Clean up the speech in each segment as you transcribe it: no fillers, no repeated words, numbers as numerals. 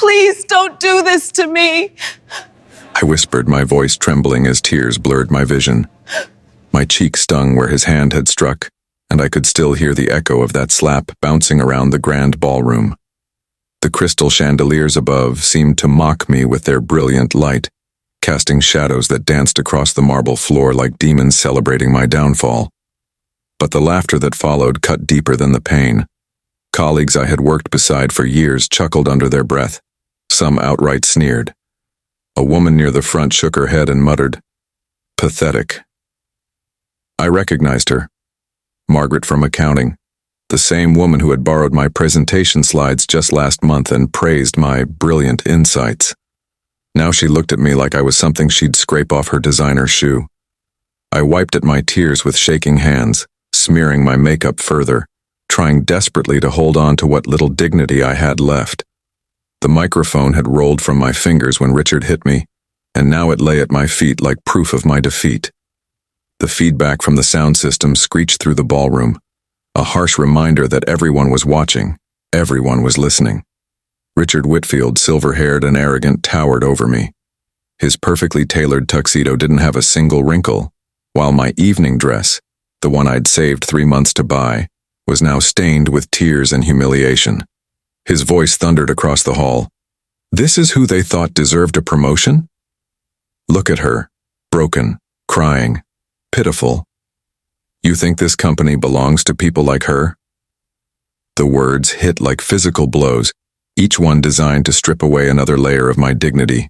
Please don't do this to me. I whispered, my voice trembling as tears blurred my vision. My cheek stung where his hand had struck, and I could still hear the echo of that slap bouncing around the grand ballroom. The crystal chandeliers above seemed to mock me with their brilliant light, casting shadows that danced across the marble floor like demons celebrating my downfall. But the laughter that followed cut deeper than the pain. Colleagues I had worked beside for years chuckled under their breath. Some outright sneered. A woman near the front shook her head and muttered, "Pathetic." I recognized her. Margaret from accounting. The same woman who had borrowed my presentation slides just last month and praised my brilliant insights. Now she looked at me like I was something she'd scrape off her designer shoe. I wiped at my tears with shaking hands, smearing my makeup further, trying desperately to hold on to what little dignity I had left. The microphone had rolled from my fingers when Richard hit me, and now it lay at my feet like proof of my defeat. The feedback from the sound system screeched through the ballroom, a harsh reminder that everyone was watching, everyone was listening. Richard Whitfield, silver-haired and arrogant, towered over me. His perfectly tailored tuxedo didn't have a single wrinkle, while my evening dress, the one I'd saved 3 months to buy, was now stained with tears and humiliation. His voice thundered across the hall. "This is who they thought deserved a promotion? Look at her, broken, crying, pitiful. You think this company belongs to people like her?" The words hit like physical blows, each one designed to strip away another layer of my dignity.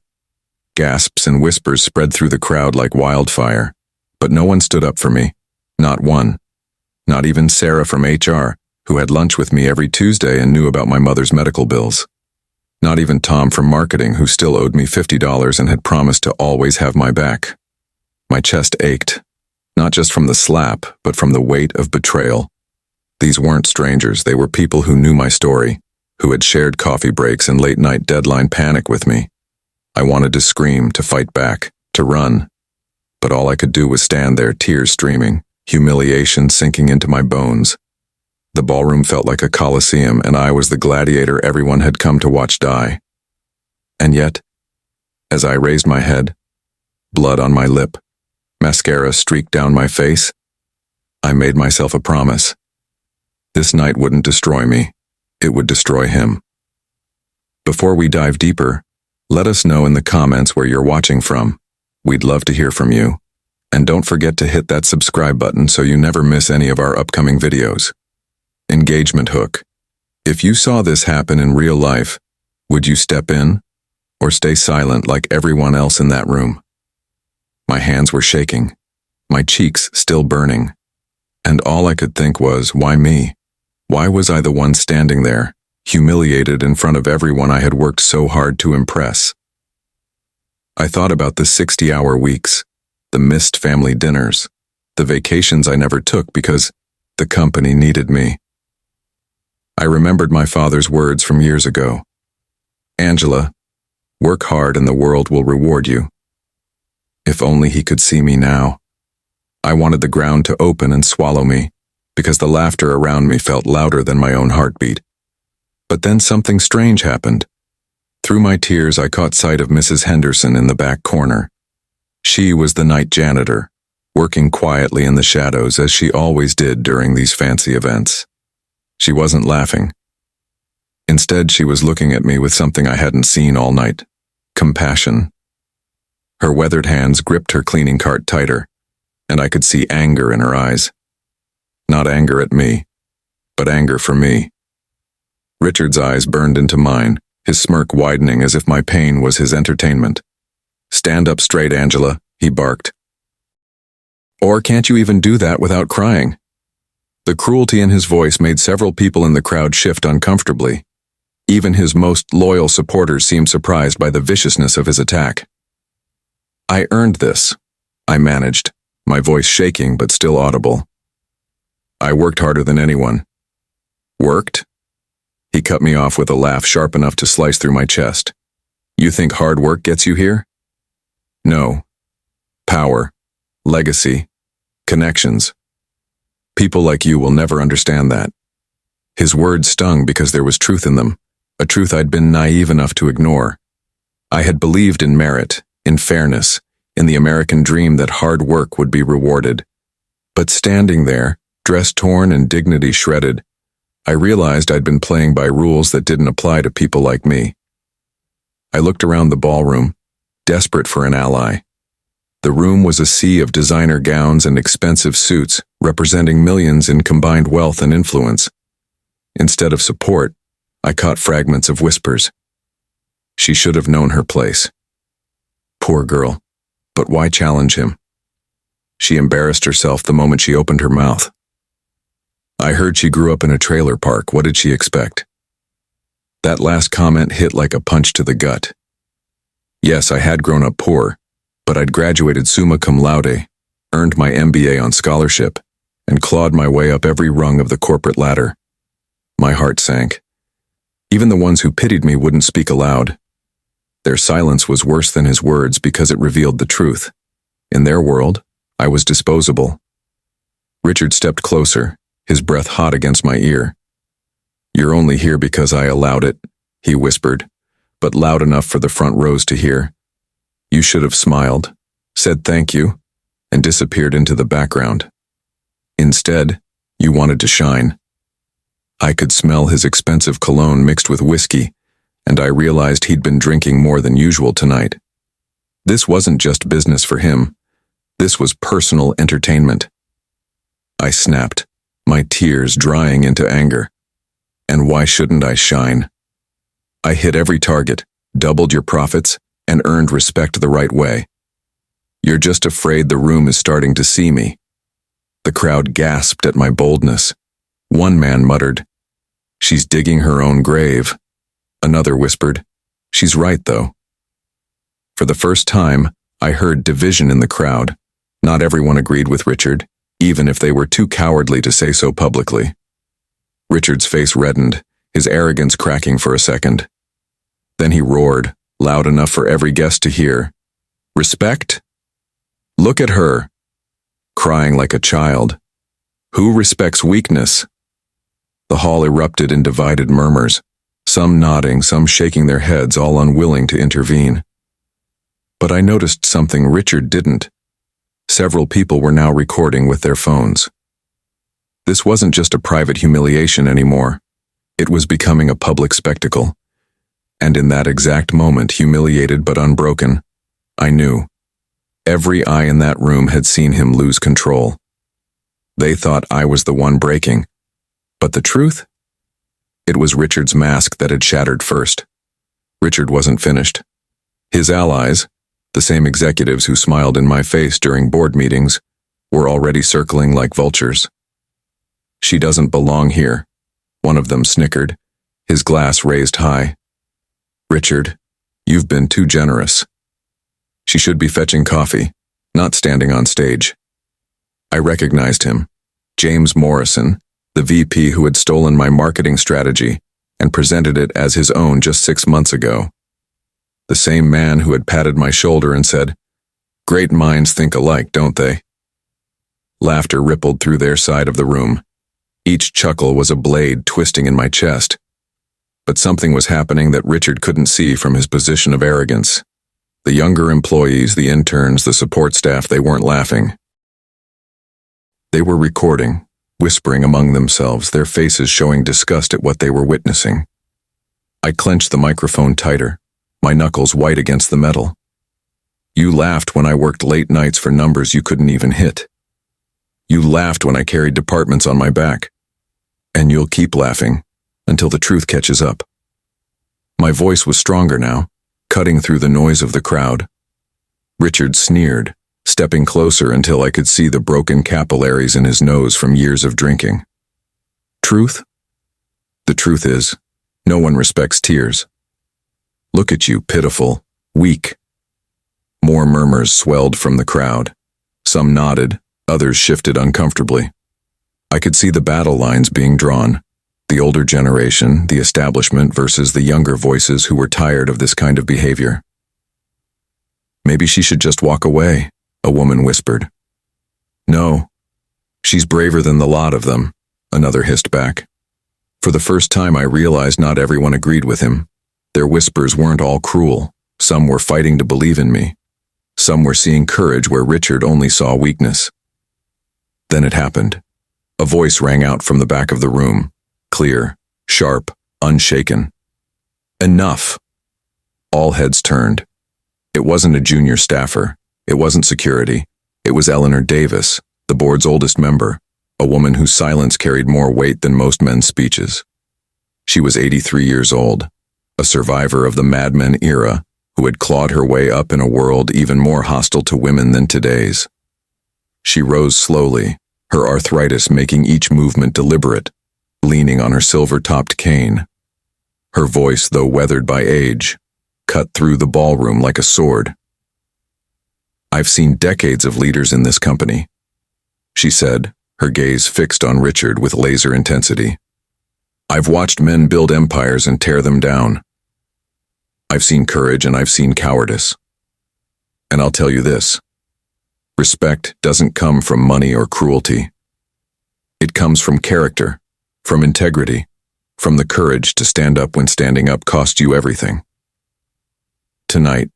Gasps and whispers spread through the crowd like wildfire, but no one stood up for me. Not one. Not even Sarah from HR, who had lunch with me every Tuesday and knew about my mother's medical bills. Not even Tom from marketing, who still owed me $50 and had promised to always have my back. My chest ached, not just from the slap, but from the weight of betrayal. These weren't strangers, they were people who knew my story, who had shared coffee breaks and late-night deadline panic with me. I wanted to scream, to fight back, to run. But all I could do was stand there, tears streaming, humiliation sinking into my bones. The ballroom felt like a coliseum, and I was the gladiator everyone had come to watch die. And yet, as I raised my head, blood on my lip, mascara streaked down my face, I made myself a promise. This night wouldn't destroy me. It would destroy him. Before we dive deeper, let us know in the comments where you're watching from. We'd love to hear from you. And don't forget to hit that subscribe button so you never miss any of our upcoming videos. Engagement hook. If you saw this happen in real life, would you step in or stay silent like everyone else in that room? My hands were shaking, my cheeks still burning, and all I could think was, why me? Why was I the one standing there, humiliated in front of everyone I had worked so hard to impress? I thought about the 60-hour weeks, the missed family dinners, the vacations I never took because the company needed me. I remembered my father's words from years ago. "Angela, work hard and the world will reward you." If only he could see me now. I wanted the ground to open and swallow me, because the laughter around me felt louder than my own heartbeat. But then something strange happened. Through my tears, I caught sight of Mrs. Henderson in the back corner. She was the night janitor, working quietly in the shadows as she always did during these fancy events. She wasn't laughing. Instead, she was looking at me with something I hadn't seen all night: compassion. Her weathered hands gripped her cleaning cart tighter, and I could see anger in her eyes. Not anger at me, but anger for me. Richard's eyes burned into mine, his smirk widening as if my pain was his entertainment. "Stand up straight, Angela," he barked. "Or can't you even do that without crying?" The cruelty in his voice made several people in the crowd shift uncomfortably. Even his most loyal supporters seemed surprised by the viciousness of his attack. "I earned this," I managed, my voice shaking but still audible. "I worked harder than anyone." "Worked?" He cut me off with a laugh sharp enough to slice through my chest. "You think hard work gets you here?" "No. Power, legacy, connections. People like you will never understand that." His words stung because there was truth in them, a truth I'd been naive enough to ignore. I had believed in merit, in fairness, in the American dream that hard work would be rewarded. But standing there, dress torn and dignity shredded, I realized I'd been playing by rules that didn't apply to people like me. I looked around the ballroom, desperate for an ally. The room was a sea of designer gowns and expensive suits, representing millions in combined wealth and influence. Instead of support, I caught fragments of whispers. She should have known her place. Poor girl, but why challenge him? She embarrassed herself the moment she opened her mouth. I heard she grew up in a trailer park. What did she expect? That last comment hit like a punch to the gut. Yes, I had grown up poor, but I'd graduated summa cum laude, earned my MBA on scholarship, and clawed my way up every rung of the corporate ladder. My heart sank. Even the ones who pitied me wouldn't speak aloud. Their silence was worse than his words because it revealed the truth. In their world, I was disposable. Richard stepped closer, his breath hot against my ear. "You're only here because I allowed it," he whispered, but loud enough for the front rows to hear. "You should have smiled, said thank you, and disappeared into the background. Instead, you wanted to shine." I could smell his expensive cologne mixed with whiskey, and I realized he'd been drinking more than usual tonight. This wasn't just business for him. This was personal entertainment. I snapped, my tears drying into anger. And why shouldn't I shine? I hit every target, doubled your profits, and earned respect the right way. You're just afraid the room is starting to see me. The crowd gasped at my boldness. One man muttered, "She's digging her own grave." Another whispered, "She's right, though." For the first time, I heard division in the crowd. Not everyone agreed with Richard, even if they were too cowardly to say so publicly. Richard's face reddened, his arrogance cracking for a second. Then he roared, loud enough for every guest to hear, "Respect? Look at her!" Crying like a child. "Who respects weakness?" The hall erupted in divided murmurs, some nodding, some shaking their heads, all unwilling to intervene. But I noticed something Richard didn't. Several people were now recording with their phones. This wasn't just a private humiliation anymore. It was becoming a public spectacle. And in that exact moment, humiliated but unbroken, I knew. Every eye in that room had seen him lose control. They thought I was the one breaking. But the truth? It was Richard's mask that had shattered first. Richard wasn't finished. His allies, the same executives who smiled in my face during board meetings, were already circling like vultures. "She doesn't belong here," one of them snickered, his glass raised high. "Richard, you've been too generous. She should be fetching coffee, not standing on stage." I recognized him, James Morrison, the VP who had stolen my marketing strategy and presented it as his own just 6 months ago. The same man who had patted my shoulder and said, "Great minds think alike, don't they?" Laughter rippled through their side of the room. Each chuckle was a blade twisting in my chest. But something was happening that Richard couldn't see from his position of arrogance. The younger employees, the interns, the support staff, they weren't laughing. They were recording, whispering among themselves, their faces showing disgust at what they were witnessing. I clenched the microphone tighter, my knuckles white against the metal. "You laughed when I worked late nights for numbers you couldn't even hit. You laughed when I carried departments on my back. And you'll keep laughing until the truth catches up." My voice was stronger now, cutting through the noise of the crowd. Richard sneered, stepping closer until I could see the broken capillaries in his nose from years of drinking. "Truth? The truth is, no one respects tears. Look at you, pitiful, weak." More murmurs swelled from the crowd. Some nodded, others shifted uncomfortably. I could see the battle lines being drawn. The older generation, the establishment versus the younger voices who were tired of this kind of behavior. "Maybe she should just walk away," a woman whispered. "No, she's braver than the lot of them," another hissed back. For the first time, I realized not everyone agreed with him. Their whispers weren't all cruel. Some were fighting to believe in me. Some were seeing courage where Richard only saw weakness. Then it happened. A voice rang out from the back of the room, clear, sharp, unshaken. Enough! All heads turned. It wasn't a junior staffer. It wasn't security. It was Eleanor Davis, the board's oldest member, a woman whose silence carried more weight than most men's speeches. She was 83 years old, a survivor of the Mad Men era, who had clawed her way up in a world even more hostile to women than today's. She rose slowly, her arthritis making each movement deliberate, leaning on her silver-topped cane. Her voice, though weathered by age, cut through the ballroom like a sword. "I've seen decades of leaders in this company," she said, her gaze fixed on Richard with laser intensity. "I've watched men build empires and tear them down. I've seen courage and I've seen cowardice. And I'll tell you this, respect doesn't come from money or cruelty. It comes from character, from integrity, from the courage to stand up when standing up costs you everything. Tonight,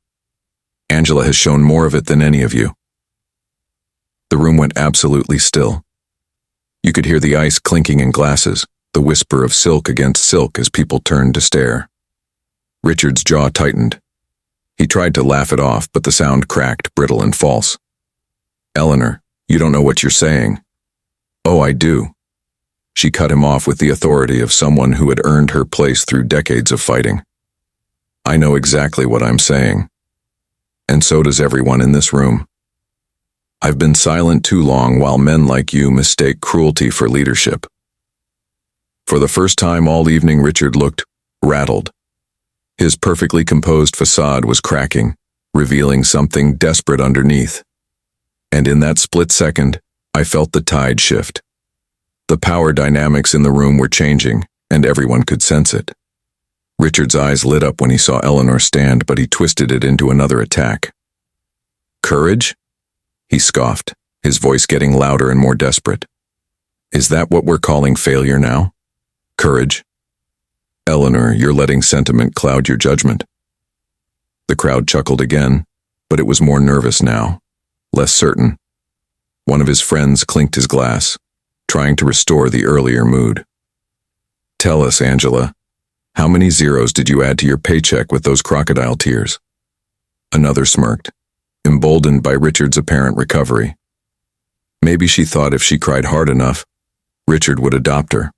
Angela has shown more of it than any of you." The room went absolutely still. You could hear the ice clinking in glasses, the whisper of silk against silk as people turned to stare. Richard's jaw tightened. He tried to laugh it off, but the sound cracked, brittle and false. "Eleanor, you don't know what you're saying." "Oh, I do." She cut him off with the authority of someone who had earned her place through decades of fighting. "I know exactly what I'm saying. And so does everyone in this room. I've been silent too long while men like you mistake cruelty for leadership." For the first time all evening, Richard looked rattled. His perfectly composed facade was cracking, revealing something desperate underneath. And in that split second, I felt the tide shift. The power dynamics in the room were changing, and everyone could sense it. Richard's eyes lit up when he saw Eleanor stand, but he twisted it into another attack. "Courage?" he scoffed, his voice getting louder and more desperate. "Is that what we're calling failure now? Courage? Eleanor, you're letting sentiment cloud your judgment." The crowd chuckled again, but it was more nervous now, less certain. One of his friends clinked his glass, trying to restore the earlier mood. "Tell us, Angela, how many zeros did you add to your paycheck with those crocodile tears?" Another smirked, emboldened by Richard's apparent recovery. Maybe she thought if she cried hard enough, Richard would adopt her.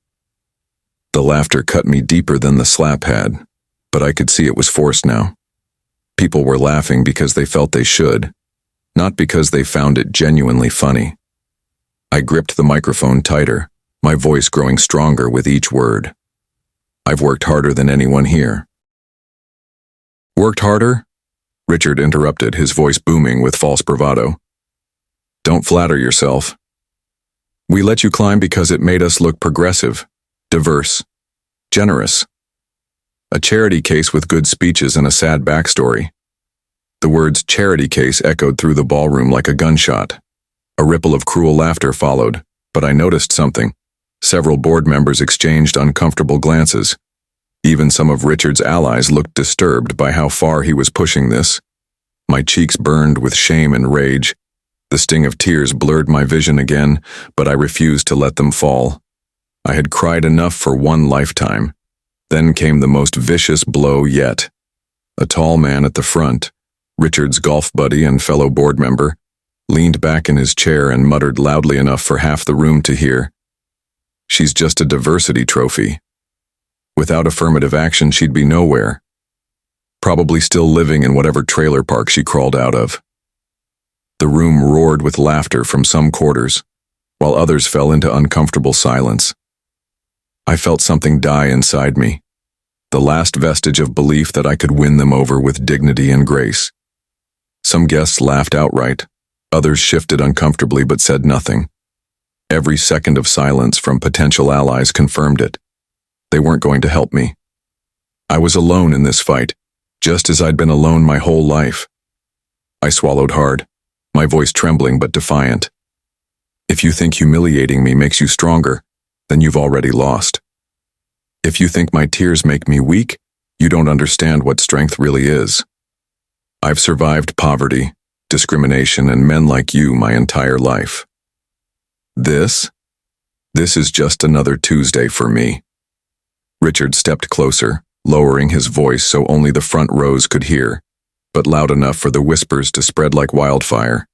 The laughter cut me deeper than the slap had, but I could see it was forced now. People were laughing because they felt they should, not because they found it genuinely funny. I gripped the microphone tighter, my voice growing stronger with each word. "I've worked harder than anyone here." "Worked harder?" Richard interrupted, his voice booming with false bravado. "Don't flatter yourself. We let you climb because it made us look progressive, diverse, generous. A charity case with good speeches and a sad backstory." The words charity case echoed through the ballroom like a gunshot. A ripple of cruel laughter followed, but I noticed something. Several board members exchanged uncomfortable glances. Even some of Richard's allies looked disturbed by how far he was pushing this. My cheeks burned with shame and rage. The sting of tears blurred my vision again, but I refused to let them fall. I had cried enough for one lifetime. Then came the most vicious blow yet. A tall man at the front, Richard's golf buddy and fellow board member, leaned back in his chair and muttered loudly enough for half the room to hear. "She's just a diversity trophy. Without affirmative action, she'd be nowhere. Probably still living in whatever trailer park she crawled out of." The room roared with laughter from some quarters, while others fell into uncomfortable silence. I felt something die inside me, the last vestige of belief that I could win them over with dignity and grace. Some guests laughed outright, others shifted uncomfortably but said nothing. Every second of silence from potential allies confirmed it. They weren't going to help me. I was alone in this fight, just as I'd been alone my whole life. I swallowed hard, my voice trembling but defiant. "If you think humiliating me makes you stronger, then you've already lost." If you think my tears make me weak, you don't understand what strength really is. I've survived poverty, discrimination, and men like you my entire life. This is just another Tuesday for me. Richard stepped closer, lowering his voice so only the front rows could hear, but loud enough for the whispers to spread like wildfire.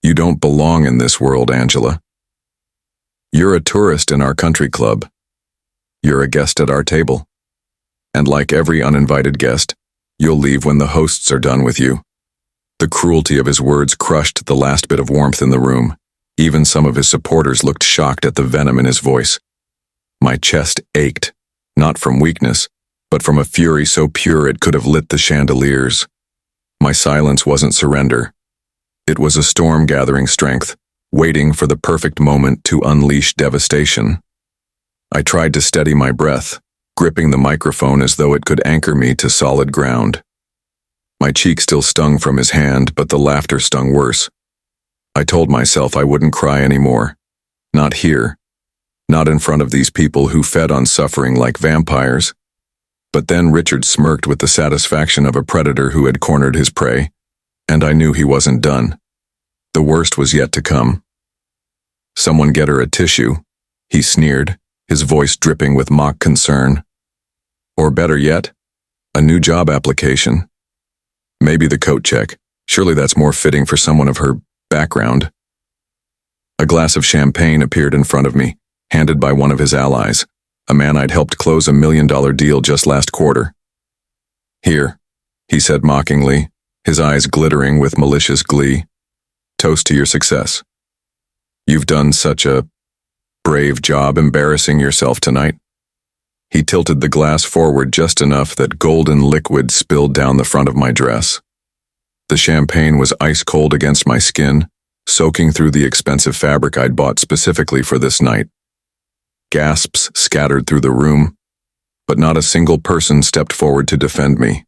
You don't belong in this world, Angela. You're a tourist in our country club. You're a guest at our table. And like every uninvited guest, you'll leave when the hosts are done with you. The cruelty of his words crushed the last bit of warmth in the room. Even some of his supporters looked shocked at the venom in his voice. My chest ached, not from weakness, but from a fury so pure it could have lit the chandeliers. My silence wasn't surrender. It was a storm gathering strength, waiting for the perfect moment to unleash devastation. I tried to steady my breath, gripping the microphone as though it could anchor me to solid ground. My cheek still stung from his hand, but the laughter stung worse. I told myself I wouldn't cry anymore. Not here. Not in front of these people who fed on suffering like vampires. But then Richard smirked with the satisfaction of a predator who had cornered his prey, and I knew he wasn't done. The worst was yet to come. "Someone get her a tissue," he sneered, his voice dripping with mock concern. "Or better yet, a new job application. Maybe the coat check. Surely that's more fitting for someone of her background." A glass of champagne appeared in front of me, handed by one of his allies, a man I'd helped close $1 million deal just last quarter. "Here," he said mockingly, his eyes glittering with malicious glee. "Toast to your success. You've done such a brave job embarrassing yourself tonight." He tilted the glass forward just enough that golden liquid spilled down the front of my dress. The champagne was ice cold against my skin, soaking through the expensive fabric I'd bought specifically for this night. Gasps scattered through the room, but not a single person stepped forward to defend me.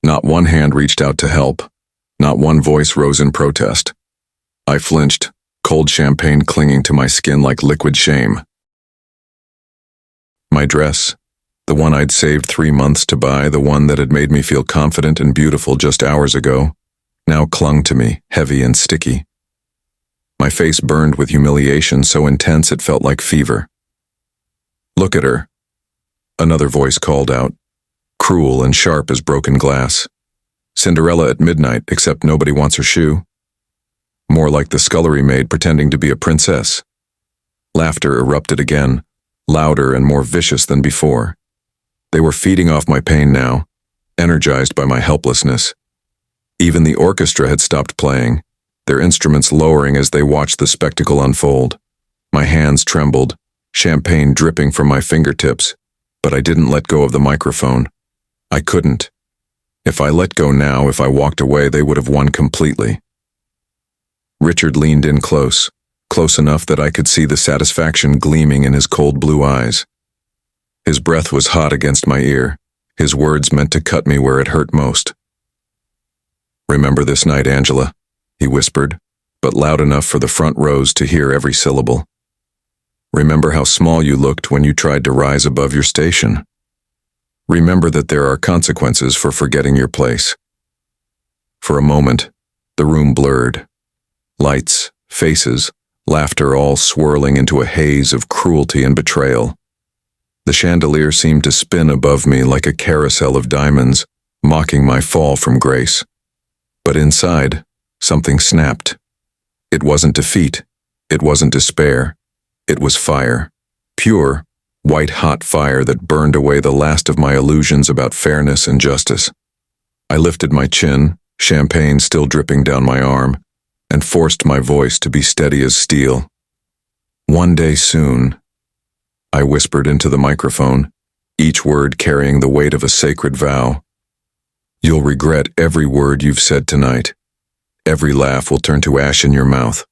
Not one hand reached out to help. Not one voice rose in protest. I flinched, cold champagne clinging to my skin like liquid shame. My dress, the one I'd saved 3 months to buy, the one that had made me feel confident and beautiful just hours ago, now clung to me, heavy and sticky. My face burned with humiliation so intense it felt like fever. "Look at her," another voice called out, cruel and sharp as broken glass. "Cinderella at midnight, except nobody wants her shoe. More like the scullery maid pretending to be a princess." Laughter erupted again, louder and more vicious than before. They were feeding off my pain now, energized by my helplessness. Even the orchestra had stopped playing, their instruments lowering as they watched the spectacle unfold. My hands trembled, champagne dripping from my fingertips, but I didn't let go of the microphone. I couldn't. If I let go now, if I walked away, they would have won completely. Richard leaned in close enough that I could see the satisfaction gleaming in his cold blue eyes. His breath was hot against my ear, his words meant to cut me where it hurt most. "Remember this night, Angela," he whispered, but loud enough for the front rows to hear every syllable. "Remember how small you looked when you tried to rise above your station. Remember that there are consequences for forgetting your place." For a moment, the room blurred. Lights, faces, laughter all swirling into a haze of cruelty and betrayal. The chandelier seemed to spin above me like a carousel of diamonds, mocking my fall from grace. But inside, something snapped. It wasn't defeat. It wasn't despair. It was fire. Pure, white-hot fire that burned away the last of my illusions about fairness and justice. I lifted my chin, champagne still dripping down my arm, and forced my voice to be steady as steel. "One day soon," I whispered into the microphone, each word carrying the weight of a sacred vow. "You'll regret every word you've said tonight. Every laugh will turn to ash in your mouth.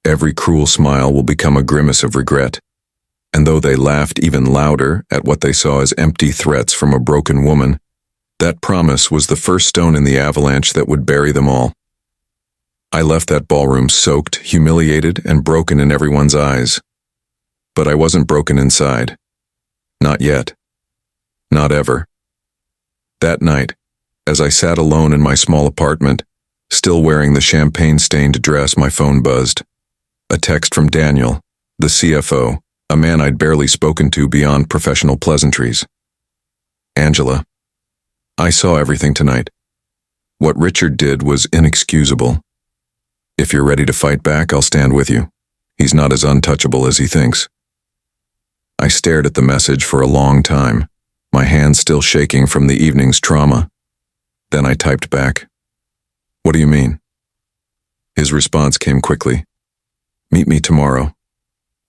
Every cruel smile will become a grimace of regret." And though they laughed even louder at what they saw as empty threats from a broken woman, that promise was the first stone in the avalanche that would bury them all. I left that ballroom soaked, humiliated, and broken in everyone's eyes. But I wasn't broken inside. Not yet. Not ever. That night, as I sat alone in my small apartment, still wearing the champagne-stained dress, my phone buzzed. A text from Daniel, the CFO, a man I'd barely spoken to beyond professional pleasantries. Angela, I saw everything tonight. What Richard did was inexcusable. If you're ready to fight back, I'll stand with you. He's not as untouchable as he thinks. I stared at the message for a long time, my hands still shaking from the evening's trauma. Then I typed back, "What do you mean?" His response came quickly. "Meet me tomorrow.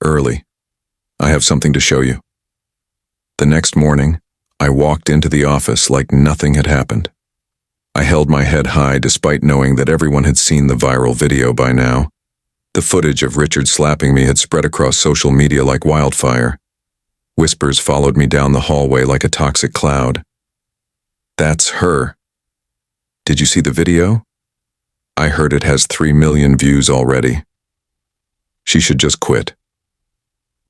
Early. I have something to show you." The next morning, I walked into the office like nothing had happened. I held my head high despite knowing that everyone had seen the viral video by now. The footage of Richard slapping me had spread across social media like wildfire. Whispers followed me down the hallway like a toxic cloud. "That's her. Did you see the video? I heard it has 3 million views already. She should just quit."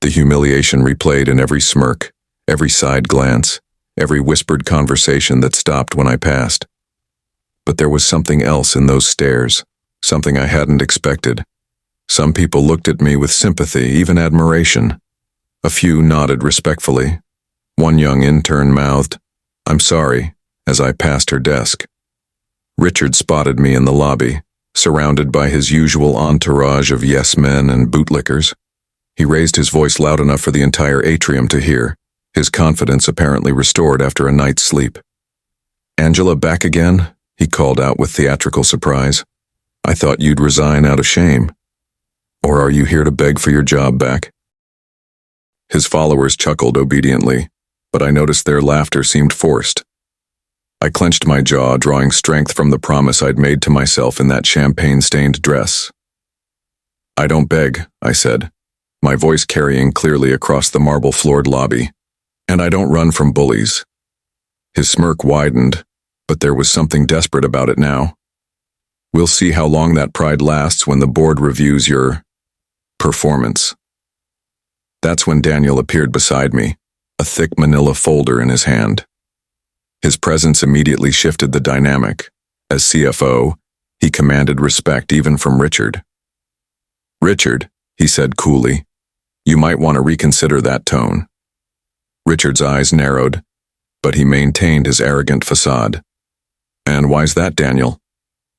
The humiliation replayed in every smirk, every side glance, every whispered conversation that stopped when I passed. But there was something else in those stares, something I hadn't expected. Some people looked at me with sympathy, even admiration. A few nodded respectfully. One young intern mouthed, "I'm sorry," as I passed her desk. Richard spotted me in the lobby, surrounded by his usual entourage of yes-men and bootlickers. He raised his voice loud enough for the entire atrium to hear, his confidence apparently restored after a night's sleep. "Angela back again?" he called out with theatrical surprise. "I thought you'd resign out of shame. Or are you here to beg for your job back?" His followers chuckled obediently, but I noticed their laughter seemed forced. I clenched my jaw, drawing strength from the promise I'd made to myself in that champagne-stained dress. "I don't beg," I said, my voice carrying clearly across the marble-floored lobby. "And I don't run from bullies." His smirk widened, but there was something desperate about it now. "We'll see how long that pride lasts when the board reviews your performance." That's when Daniel appeared beside me, a thick manila folder in his hand. His presence immediately shifted the dynamic. As CFO, he commanded respect even from Richard. "Richard," he said coolly, "you might want to reconsider that tone." Richard's eyes narrowed, but he maintained his arrogant facade. "And why's that, Daniel?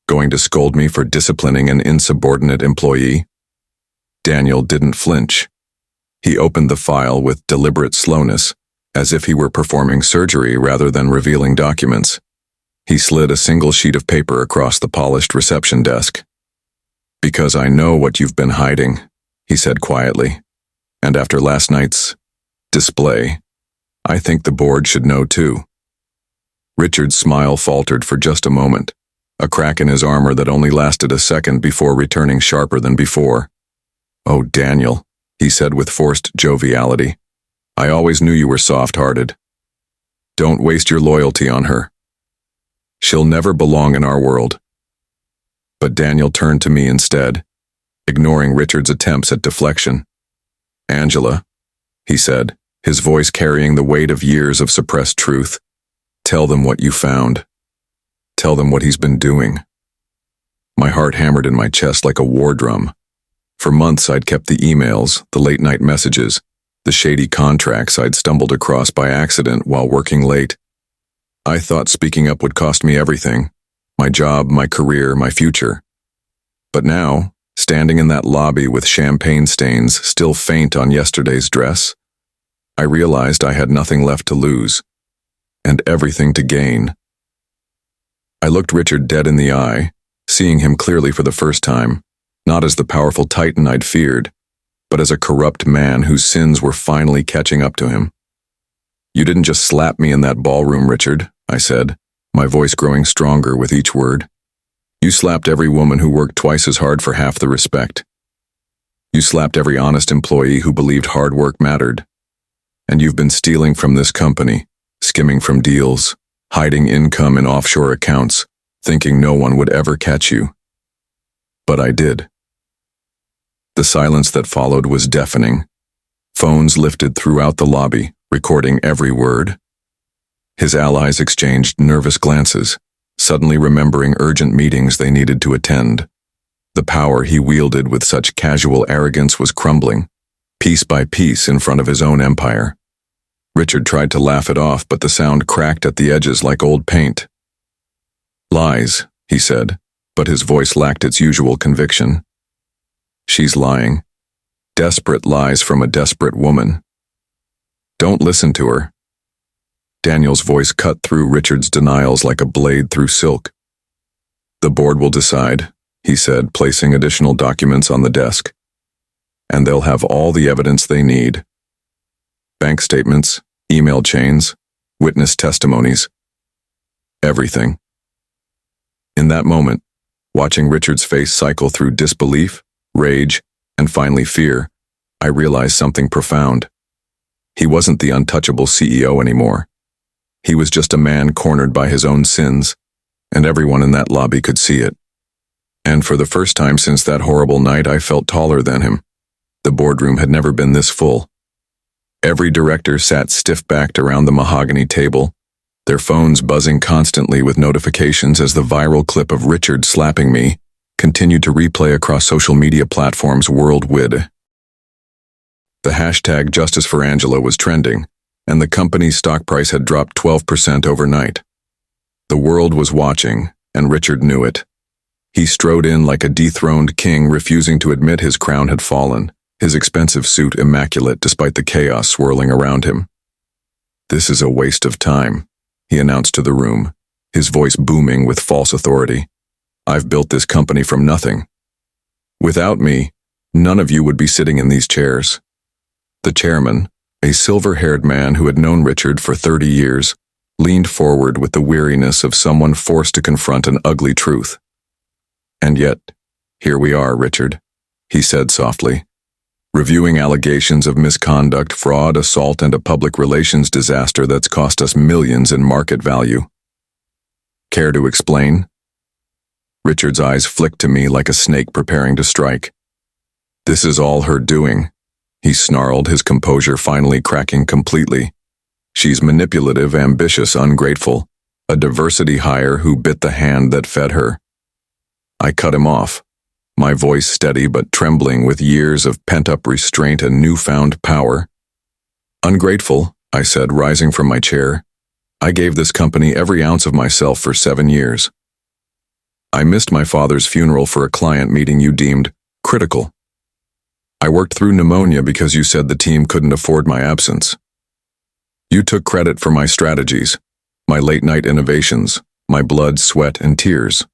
Going to scold me for disciplining an insubordinate employee?" Daniel didn't flinch. He opened the file with deliberate slowness, as if he were performing surgery rather than revealing documents. He slid a single sheet of paper across the polished reception desk. "Because I know what you've been hiding," he said quietly. "And after last night's display, I think the board should know too." Richard's smile faltered for just a moment, a crack in his armor that only lasted a second before returning sharper than before. "Oh, Daniel," he said with forced joviality, "I always knew you were soft-hearted. Don't waste your loyalty on her. She'll never belong in our world." But Daniel turned to me instead, ignoring Richard's attempts at deflection. "Angela," he said, his voice carrying the weight of years of suppressed truth, "tell them what you found. Tell them what he's been doing." My heart hammered in my chest like a war drum. For months I'd kept the emails, the late-night messages, the shady contracts I'd stumbled across by accident while working late. I thought speaking up would cost me everything, my job, my career, my future. But now, standing in that lobby with champagne stains still faint on yesterday's dress, I realized I had nothing left to lose, and everything to gain. I looked Richard dead in the eye, seeing him clearly for the first time, not as the powerful titan I'd feared, but as a corrupt man whose sins were finally catching up to him. "You didn't just slap me in that ballroom, Richard," I said, my voice growing stronger with each word. "You slapped every woman who worked twice as hard for half the respect. You slapped every honest employee who believed hard work mattered. And you've been stealing from this company, skimming from deals, hiding income in offshore accounts, thinking no one would ever catch you. But I did." The silence that followed was deafening. Phones lifted throughout the lobby, recording every word. His allies exchanged nervous glances, suddenly remembering urgent meetings they needed to attend. The power he wielded with such casual arrogance was crumbling, piece by piece in front of his own empire. Richard tried to laugh it off, but the sound cracked at the edges like old paint. "Lies," he said, but his voice lacked its usual conviction. "She's lying. Desperate lies from a desperate woman. Don't listen to her." Daniel's voice cut through Richard's denials like a blade through silk. "The board will decide," he said, placing additional documents on the desk. "And they'll have all the evidence they need. Bank statements, email chains, witness testimonies. Everything." In that moment, watching Richard's face cycle through disbelief, rage, and finally fear, I realized something profound. He wasn't the untouchable CEO anymore. He was just a man cornered by his own sins, and everyone in that lobby could see it. And for the first time since that horrible night, I felt taller than him. The boardroom had never been this full. Every director sat stiff-backed around the mahogany table, their phones buzzing constantly with notifications as the viral clip of Richard slapping me continued to replay across social media platforms worldwide. The hashtag Justice for Angela was trending, and the company's stock price had dropped 12% overnight. The world was watching, and Richard knew it. He strode in like a dethroned king, refusing to admit his crown had fallen, his expensive suit immaculate despite the chaos swirling around him. "This is a waste of time," he announced to the room, his voice booming with false authority. "I've built this company from nothing. Without me, none of you would be sitting in these chairs." The chairman, a silver-haired man who had known Richard for 30 years, leaned forward with the weariness of someone forced to confront an ugly truth. "And yet, here we are, Richard," he said softly, "reviewing allegations of misconduct, fraud, assault, and a public relations disaster that's cost us millions in market value. Care to explain?" Richard's eyes flicked to me like a snake preparing to strike. "This is all her doing," he snarled, his composure finally cracking completely. "She's manipulative, ambitious, ungrateful, a diversity hire who bit the hand that fed her." I cut him off, my voice steady but trembling with years of pent-up restraint and newfound power. "Ungrateful," I said, rising from my chair. "I gave this company every ounce of myself for 7 years. I missed my father's funeral for a client meeting you deemed critical. I worked through pneumonia because you said the team couldn't afford my absence. You took credit for my strategies, my late-night innovations, my blood, sweat, and tears.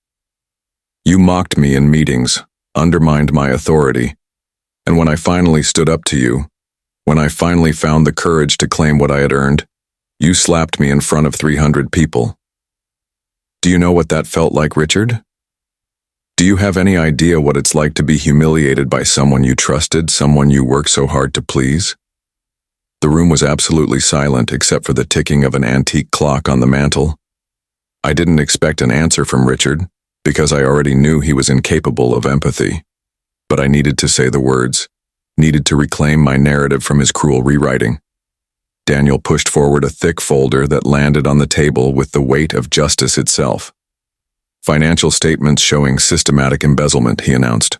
You mocked me in meetings, undermined my authority, and when I finally stood up to you, when I finally found the courage to claim what I had earned, you slapped me in front of 300 people. Do you know what that felt like, Richard? Do you have any idea what it's like to be humiliated by someone you trusted, someone you worked so hard to please?" The room was absolutely silent except for the ticking of an antique clock on the mantel. I didn't expect an answer from Richard, because I already knew he was incapable of empathy. But I needed to say the words, needed to reclaim my narrative from his cruel rewriting. Daniel pushed forward a thick folder that landed on the table with the weight of justice itself. "Financial statements showing systematic embezzlement," he announced.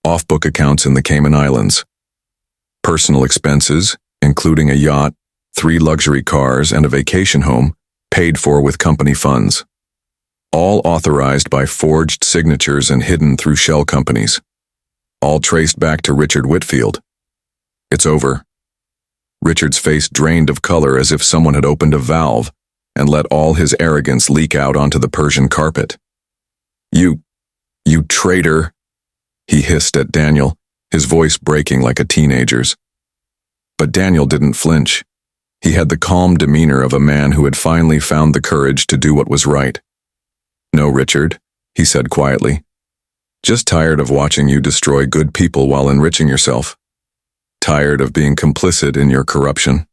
"Off-book accounts in the Cayman Islands. Personal expenses, including a yacht, 3 luxury cars, and a vacation home, paid for with company funds. All authorized by forged signatures and hidden through shell companies. All traced back to Richard Whitfield. It's over." Richard's face drained of color as if someone had opened a valve and let all his arrogance leak out onto the Persian carpet. You traitor," he hissed at Daniel, his voice breaking like a teenager's. But Daniel didn't flinch. He had the calm demeanor of a man who had finally found the courage to do what was right. "No, Richard," he said quietly. "Just tired of watching you destroy good people while enriching yourself. Tired of being complicit in your corruption."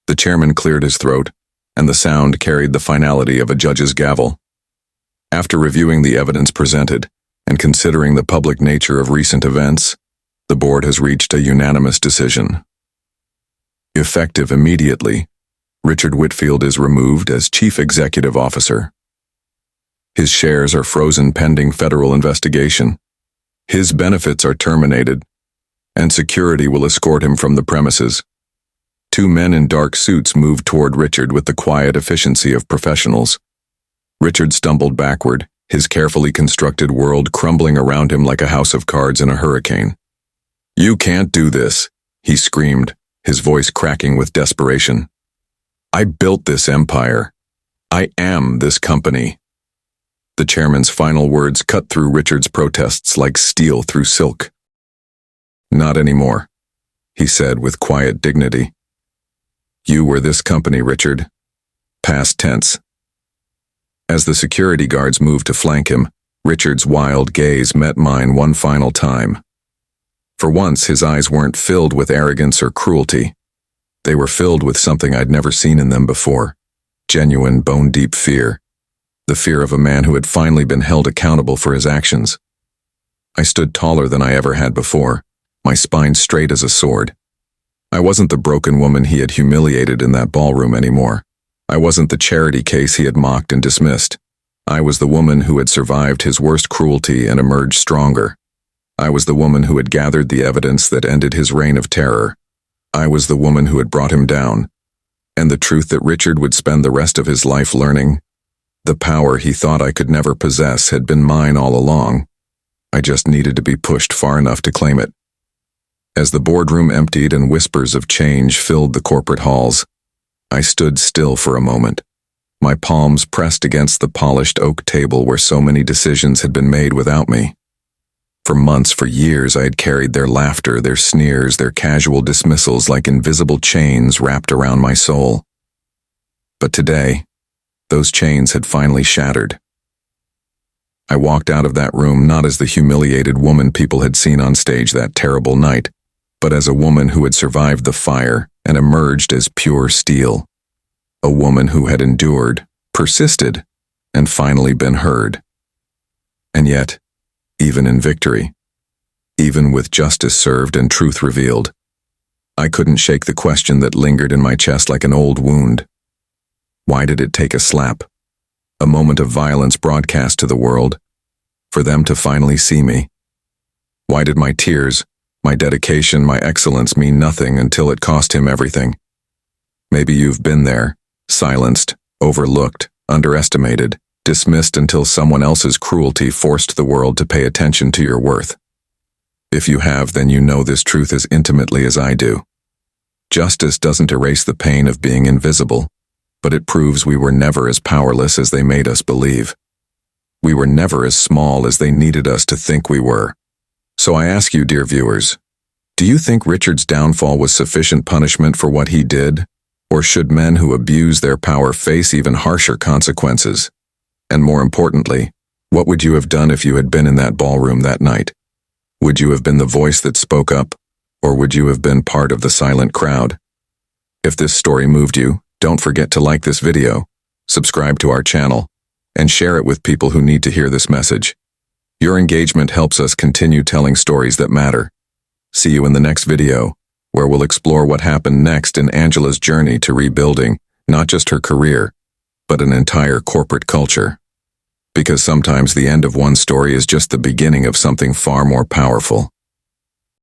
The chairman cleared his throat, and the sound carried the finality of a judge's gavel. After reviewing the evidence presented, and considering the public nature of recent events, the board has reached a unanimous decision. Effective immediately, Richard Whitfield is removed as Chief Executive Officer. His shares are frozen pending federal investigation. His benefits are terminated, and security will escort him from the premises. Two men in dark suits moved toward Richard with the quiet efficiency of professionals. Richard stumbled backward, his carefully constructed world crumbling around him like a house of cards in a hurricane. "You can't do this," he screamed, his voice cracking with desperation. "I built this empire. I am this company." The chairman's final words cut through Richard's protests like steel through silk. "Not anymore," he said with quiet dignity. "You were this company, Richard." Past tense. As the security guards moved to flank him, Richard's wild gaze met mine one final time. For once, his eyes weren't filled with arrogance or cruelty. They were filled with something I'd never seen in them before. Genuine, bone-deep fear. The fear of a man who had finally been held accountable for his actions. I stood taller than I ever had before, my spine straight as a sword. I wasn't the broken woman he had humiliated in that ballroom anymore. I wasn't the charity case he had mocked and dismissed. I was the woman who had survived his worst cruelty and emerged stronger. I was the woman who had gathered the evidence that ended his reign of terror. I was the woman who had brought him down. And the truth that Richard would spend the rest of his life learning. The power he thought I could never possess had been mine all along. I just needed to be pushed far enough to claim it. As the boardroom emptied and whispers of change filled the corporate halls, I stood still for a moment, my palms pressed against the polished oak table where so many decisions had been made without me. For months, for years, I had carried their laughter, their sneers, their casual dismissals like invisible chains wrapped around my soul. But today, those chains had finally shattered. I walked out of that room not as the humiliated woman people had seen on stage that terrible night, but as a woman who had survived the fire and emerged as pure steel. A woman who had endured, persisted, and finally been heard. And yet, even in victory, even with justice served and truth revealed, I couldn't shake the question that lingered in my chest like an old wound. Why did it take a slap, a moment of violence broadcast to the world, for them to finally see me? Why did my tears, my dedication, my excellence mean nothing until it cost him everything? Maybe you've been there, silenced, overlooked, underestimated, dismissed until someone else's cruelty forced the world to pay attention to your worth. If you have, then you know this truth as intimately as I do. Justice doesn't erase the pain of being invisible, but it proves we were never as powerless as they made us believe. We were never as small as they needed us to think we were. So I ask you, dear viewers, do you think Richard's downfall was sufficient punishment for what he did? Or should men who abuse their power face even harsher consequences? And more importantly, what would you have done if you had been in that ballroom that night? Would you have been the voice that spoke up, or would you have been part of the silent crowd? If this story moved you, don't forget to like this video, subscribe to our channel, and share it with people who need to hear this message. Your engagement helps us continue telling stories that matter. See you in the next video, where we'll explore what happened next in Angela's journey to rebuilding not just her career, but an entire corporate culture. Because sometimes the end of one story is just the beginning of something far more powerful.